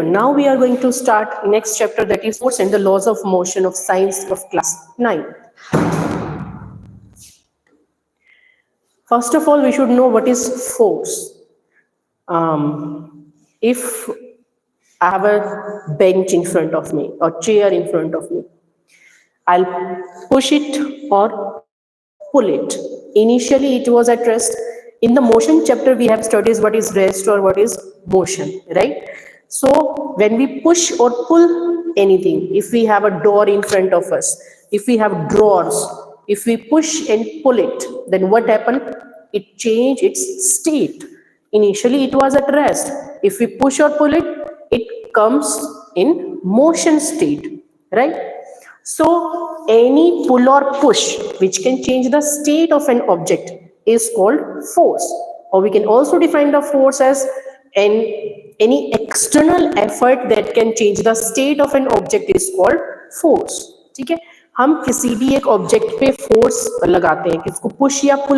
Now we are going to start next chapter, that is force and the laws of motion of science of class 9. First of all, we should know what is force. If I have a bench in front of me or chair in front of me, I'll push it or pull it. Initially it was at rest. In the motion chapter we have studied what is rest or what is motion, right? So when we push or pull anything, if we have a door in front of us, if we have drawers, if we push and pull it, then what happened? It changed its state. Initially it was at rest. If we push or pull it, it comes in motion state, right? So any pull or push which can change the state of an object is called force. Or we can also define the force as any external effort that can change the state of an object is called force. ठीक है, हम किसी भी एक object पे force लगाते हैं, किसको पुश या पुल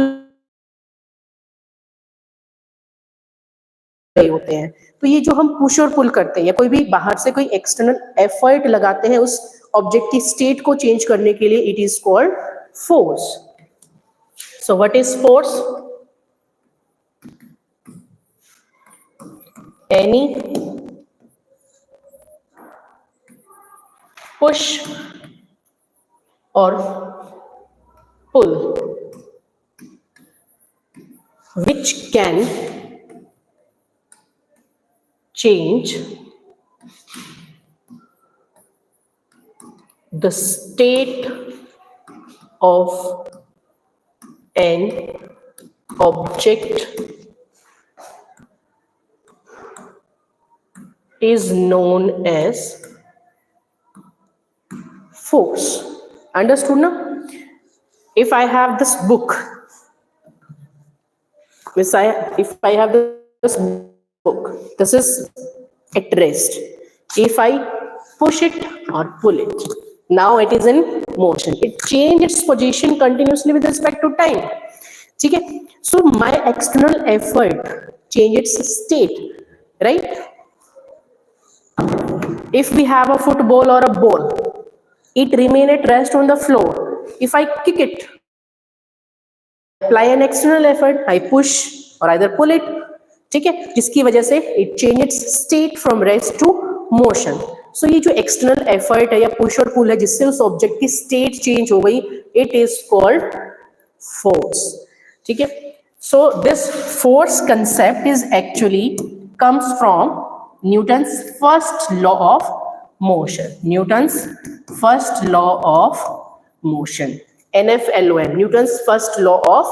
होते हैं, तो ये जो हम पुश और पुल करते हैं या कोई भी बाहर से कोई एक्सटर्नल एफर्ट लगाते हैं उस ऑब्जेक्ट की स्टेट को चेंज करने के लिए, it is called force. So what is force? Any push और पुल which can change the state of an object is known as force. Understood now? If I have this book, if I have this book, this is at rest. If I push it or pull it, now it is in motion. It changes its position continuously with respect to time. ठीक है? So my external effort changes its state, right? If we have a football or a ball, it remain at rest on the floor. If I kick it, apply an external effort, I push or either pull it, ठीक है, जिसकी वजह से it changes state from rest to motion. So ये जो external effort है या push और pull है जिससे उस object की state change हो गई, it is called force. ठीक है? So this force concept is actually comes from Newton's first law of motion. Newton's first law of motion, NFLOM, Newton's first law of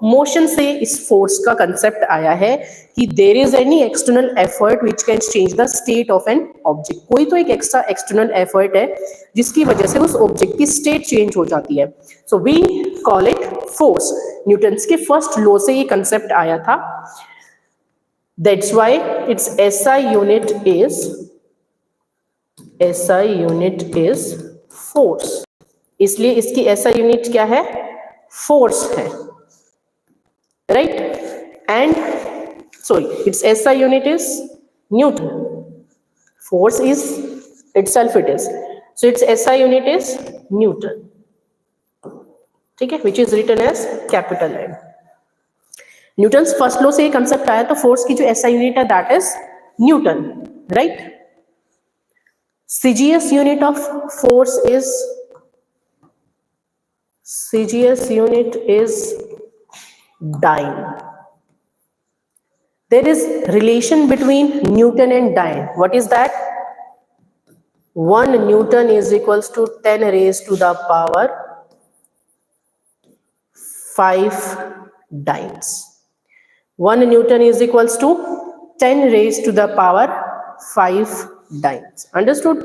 motion से इस force का concept आया है कि there is any external effort which can change the state of an object. कोई तो एक extra external effort है जिसकी वजह से उस object की state change हो जाती है. So we call it force. Newton's के first law से ये concept आया था. That's why its SI unit is force. इसलिए इसकी SI unit क्या है? Force है, right? And sorry, its SI unit is Newton. Force is itself it is. So its SI unit is Newton. ठीक है? Which is written as capital N. Newton's first law से ये concept आया, तो force की जो SI unit है that is Newton, right? CGS unit of force is dyne. There is relation between Newton and dyne. What is that? 1 Newton is equals to 10 raised to the power 5 dynes. 1 Newton is equals to 10 raised to the power 5 dynes. Understood?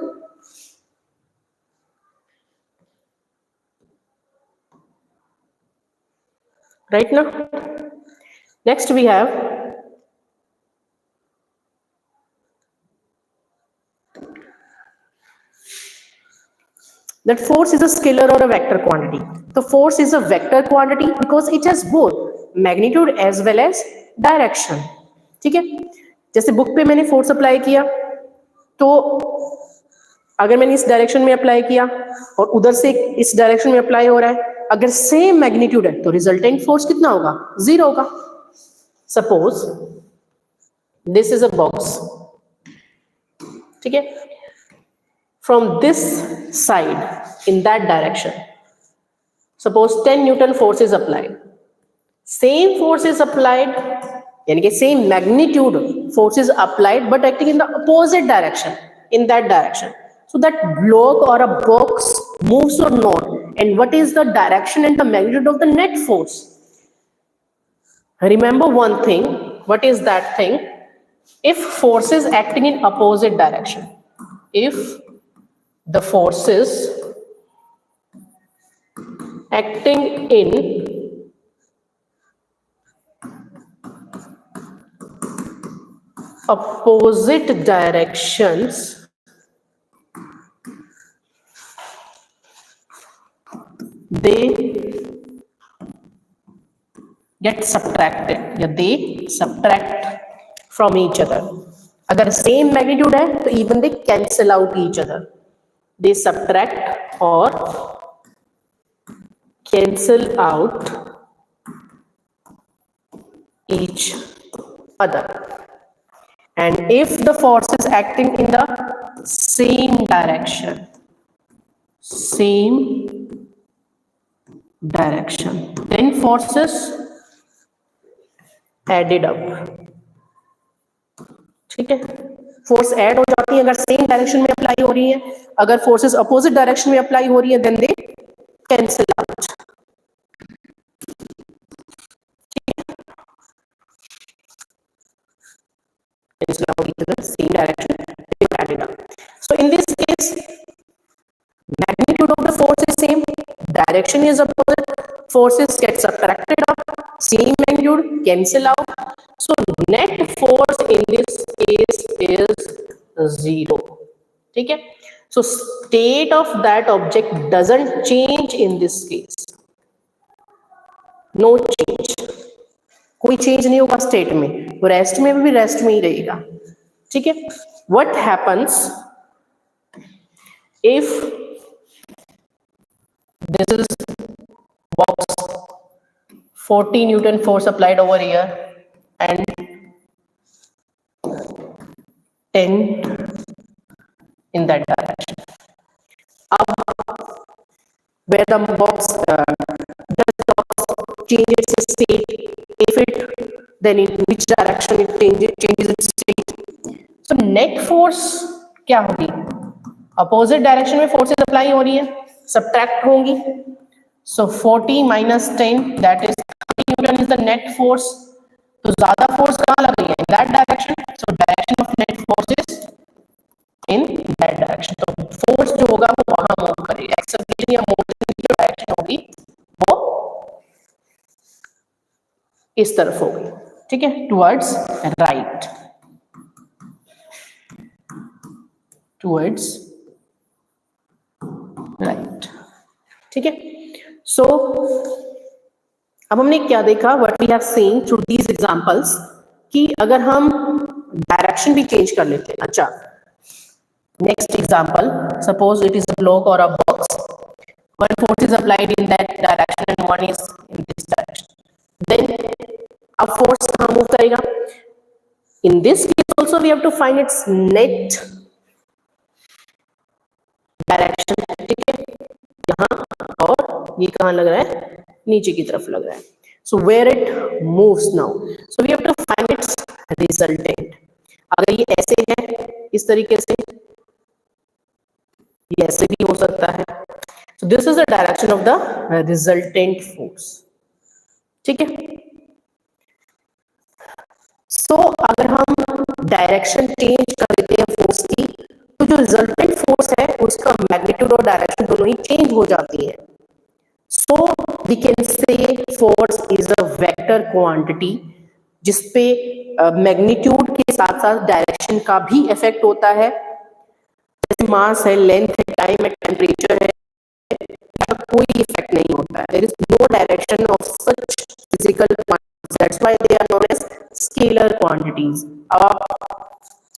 Right now? Next we have that force is a scalar or a vector quantity. The force is a vector quantity because it has both magnitude as well as direction. ठीक है? जैसे book पे मैंने force apply किया, तो अगर मैंने इस डायरेक्शन में अप्लाई किया और उधर से इस डायरेक्शन में अप्लाई हो रहा है, अगर सेम मैग्नीट्यूड है तो रिजल्टेंट फोर्स कितना होगा? 0 होगा. Suppose this is a box, ठीक है, from this side in that direction, suppose 10 Newton force is applied. Same force is applied, यानी कि same magnitude force is applied but acting in the opposite direction, in that direction. So that block or a box moves or not, and what is the direction and the magnitude of the net force? Remember one thing. What is that thing? If force is acting in opposite direction, if the forces acting in opposite directions, they get subtracted या they subtract from each other. अगर same magnitude है तो even they cancel out each other. They subtract or cancel out each other. And if the force is acting in the same direction, then forces added up. ठीक है, force add हो जाती है अगर same direction में apply हो रही है. अगर फोर्सेस अपोजिट डायरेक्शन में अप्लाई हो रही है then they cancel out. Cancel out each other, same direction, they are added up. So in this case, magnitude of the force is same, direction is opposite, forces get subtracted up, same magnitude, cancel out. So net force in this case is 0. ठीक है, so state of that object doesn't change in this case. No change, कोई change नहीं होगा state में, तो rest में भी rest में ही रहेगा. ठीक है, what happens if this is box, 40 Newton force applied over here and 10 in that direction. Where the box changes its state, if it, then in which direction it changes its state. So net force क्या होगी? Opposite direction में forces apply हो रही है, subtract होंगी. So 40 minus 10, that is 30 Newton is the net force. तो ज्यादा force कहाँ लग रही है? In that direction. So direction of net force is in that direction. तो force जो होगा वो वहां मूव करेगा. Acceleration या motion की जो direction होगी वो इस तरफ होगी. ठीक है, towards right, towards right. ठीक है, सो अब हमने क्या देखा? What we have seen through these examples कि अगर हम डायरेक्शन भी चेंज कर लेते हैं. अच्छा, next example, suppose it is a block और a box, one force is applied in that direction and one is in this direction. Then अब फोर्स कहां मूव करेगा? In this case also we have to find its net direction. ठीक है, यहाँ और ये कहाँ लग रहा है? नीचे की तरफ लग रहा है. So where it moves now, so we have to find its resultant. अगर ये ऐसे है इस तरीके से, ये ऐसे भी हो सकता है. So this is the direction of the resultant force. ठीक है, सो अगर हम डायरेक्शन चेंज कर देते हैं फोर्स की, तो जो रिजल्टेंट फोर्स है उसका मैग्नीट्यूड और डायरेक्शन दोनों ही चेंज हो जाती है. So we can say force is a vector quantity जिसपे मैग्नीट्यूड के साथ साथ डायरेक्शन का भी इफेक्ट होता है. जैसे मास है, लेंथ है, टाइम है, टेम्परेचर है, कोई इफेक्ट नहीं होता है. There is no direction of such physical quantities. That's why they are known as scalar quantities. अब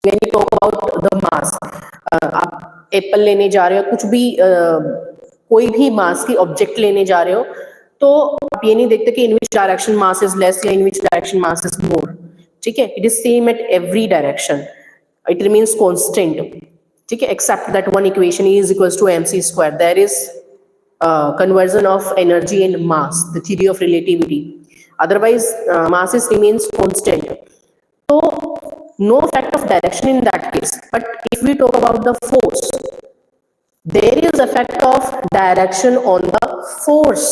when you talk about the mass, आप एप्पल लेने जा रहे हो, कुछ भी कोई भी मास की ऑब्जेक्ट लेने जा रहे हो, तो आप ये नहीं देखते कि in which direction mass is less या in which direction mass is more. ठीक है, it is same at every direction, it remains constant. ठीक है, except that one equation E is equals to mc square, there is conversion of energy and mass, the theory of relativity. Otherwise masses remains constant, so no effect of direction in that case. But if we talk about the force, there is effect of direction on the force,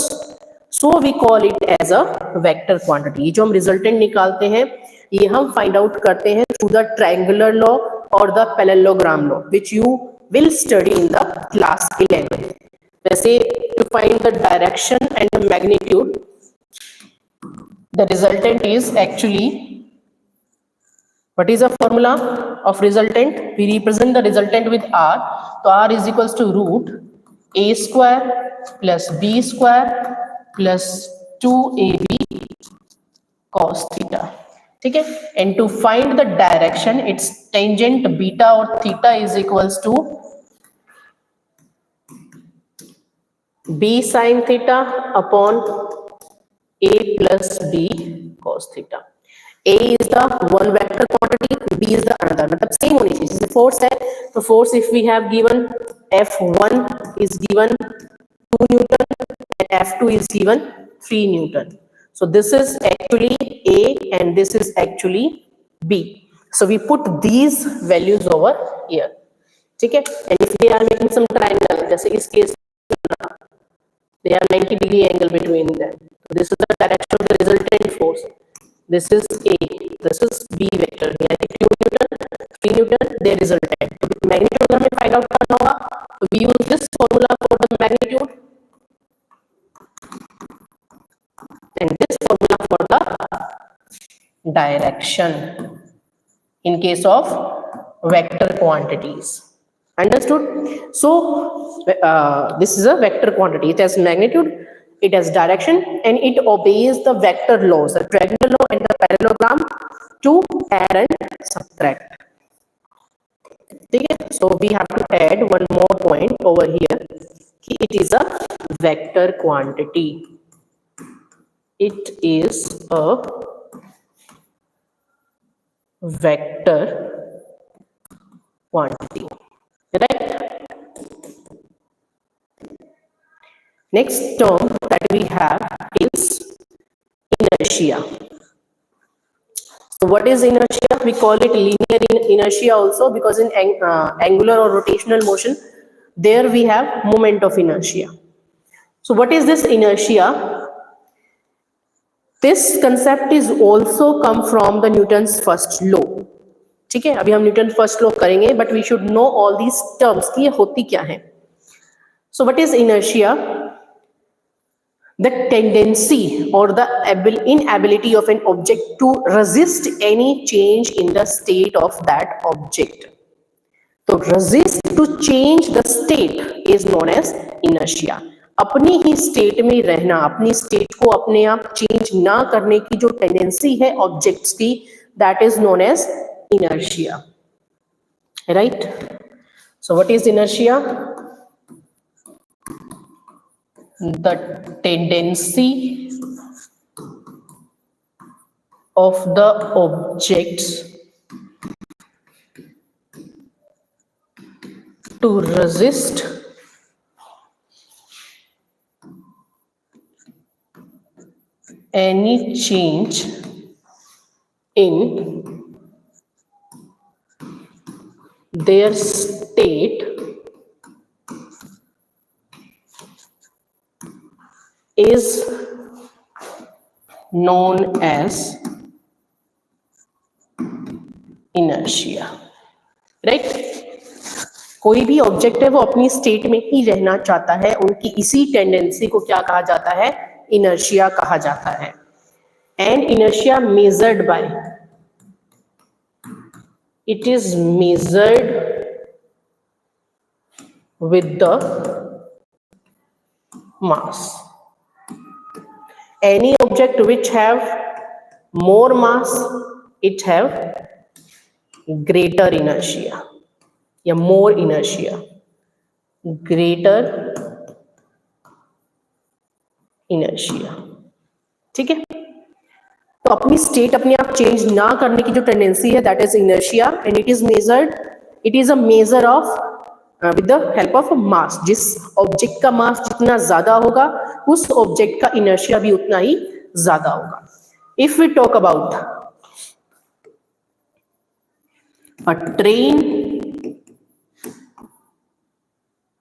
so we call it as a vector quantity. जो हम resultant निकालते हैं ये हम find out करते हैं through the triangular law और the parallelogram law, which you will study in the class 11. वैसे to find the direction and the magnitude, the resultant is actually, what is the formula of resultant? We represent the resultant with r. So r is equals to root a square plus b square plus 2ab cos theta. ठीक है, and to find the direction, its tangent beta or theta is equals to b sin theta upon a plus b cos theta. A is the one vector quantity, B is the another, मतलब same होनी चाहिए. जैसे force है, तो force if we have given F1 is given 2 Newton and F2 is given 3 Newton. So this is actually A and this is actually B. So we put these values over here. ठीक है, and if they are making some triangle, जैसे इस case they are 90 degree angle between them. So this is the direction of the resultant force. This is A, this is B vector. यानी 2 Newton, 3 Newton, their resultant. तो magnitude अगर हमें find out करना होगा, तो we use this formula for the magnitude and this formula for the direction in case of vector quantities. Understood? So this is a vector quantity. It has magnitude, it has direction, and it obeys the vector laws, the triangular law and the parallelogram, to add and subtract. Okay, so we have to add one more point over here. It is a vector quantity. It is a vector quantity. Right? Next term that we have is inertia. So what is inertia? We call it linear inertia also, because in angular or rotational motion, there we have moment of inertia. So what is this inertia? This concept is also come from the Newton's first law. ठीक है, अभी हम Newton first law करेंगे, but we should know all these terms कि ये होती क्या है. So what is inertia? The tendency और the inability of an object to resist any change in the state of that object. तो resist to change the state is known as inertia. अपनी ही state में रहना, अपनी state को अपने आप change ना करने की जो टेंडेंसी है ऑब्जेक्ट्स की, that is known as inertia. Right? So what is inertia? The tendency of the objects to resist any change in their state is known as inertia. Right? कोई भी ऑब्जेक्ट है वो अपनी स्टेट में ही रहना चाहता है, उनकी इसी टेंडेंसी को क्या कहा जाता है? इनर्शिया कहा जाता है. And inertia measured by, it is measured with the mass. Any object which have more mass, it have greater inertia या मोर इनर्शिया, ग्रेटर इनर्शिया। ठीक है, तो अपनी स्टेट अपने आप चेंज ना करने की जो टेंडेंसी है that is inertia, and it is measured, it is a measure of with the help of mass. जिस ऑब्जेक्ट का मास जितना ज्यादा होगा उस ऑब्जेक्ट का इनर्शिया भी उतना ही ज्यादा होगा। If we talk about a train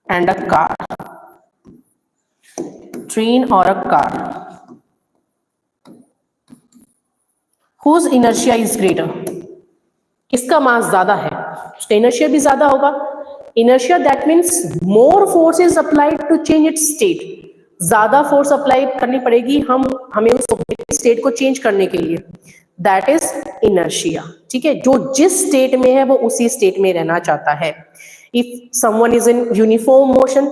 and a car, train और a car, whose inertia is greater, किसका मास ज्यादा है, उसका इनर्शिया भी ज्यादा होगा। Inertia that means more force is applied to change its state, ज्यादा फोर्स अप्लाई करनी पड़ेगी हमें उस ऑब्जेक्ट की स्टेट को चेंज करने के लिए, दैट इज इनर्शिया। ठीक है, जो जिस स्टेट में है वो उसी स्टेट में रहना चाहता है। If someone is in uniform motion,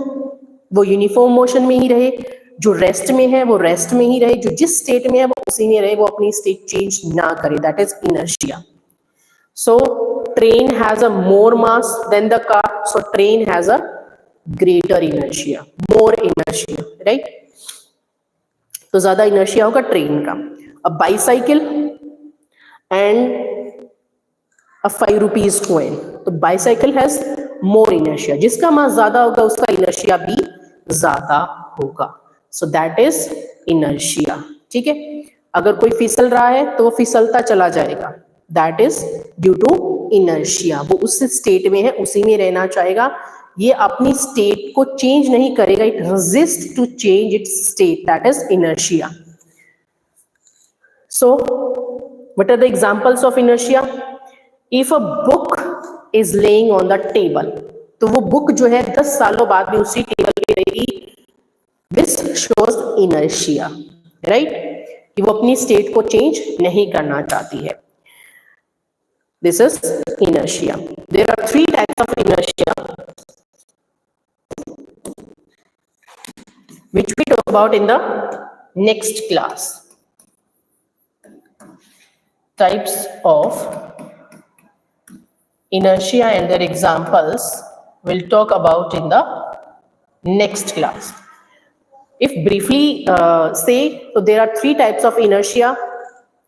वो यूनिफॉर्म मोशन में ही रहे, जो रेस्ट में है वो रेस्ट में ही रहे, जो जिस स्टेट में है वो उसी में रहे, वो अपनी स्टेट चेंज ना करे, that is inertia. So train has a more mass than the car, so train has a greater inertia, more inertia, right? तो ज्यादा इनर्शिया होगा ट्रेन का। अब bicycle and a 5 rupees coin, तो बाईसाइकिल हैज मोर इनर्शिया, जिसका मास ज्यादा होगा उसका इनर्शिया भी ज्यादा होगा, सो दैट इज इनर्शिया। ठीक है, अगर कोई फिसल रहा है तो वो फिसलता चला जाएगा, that is due to inertia, वो उस स्टेट में है उसी में रहना चाहेगा, ये अपनी स्टेट को चेंज नहीं करेगा, it resist to change its state, that is inertia. So what are the examples of inertia? If a book is laying on the table, तो वो बुक जो है 10 सालों बाद भी उसी टेबल पे रहेगी, दिस शोज इनर्शिया, राइट, कि वो अपनी स्टेट को चेंज नहीं करना चाहती है। This is inertia. There are 3 types of inertia which we talk about in the next class. Types of inertia and their examples we'll talk about in the next class. If briefly say, so there are 3 types of inertia: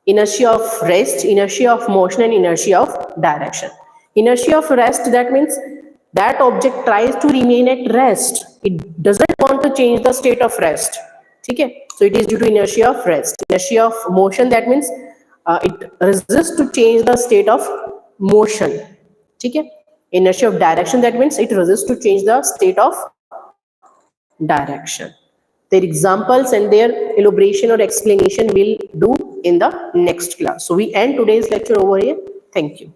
inertia of rest, inertia of motion, and inertia of direction. Inertia of rest, that means that object tries to remain at rest, it doesn't want to change the state of rest. Okay, so it is due to inertia of rest. Inertia of motion, that means it resists to change the state of motion. Okay, inertia of direction, that means it resists to change the state of direction. Their examples and their elaboration or explanation we'll do in the next class. So we end today's lecture over here. Thank you.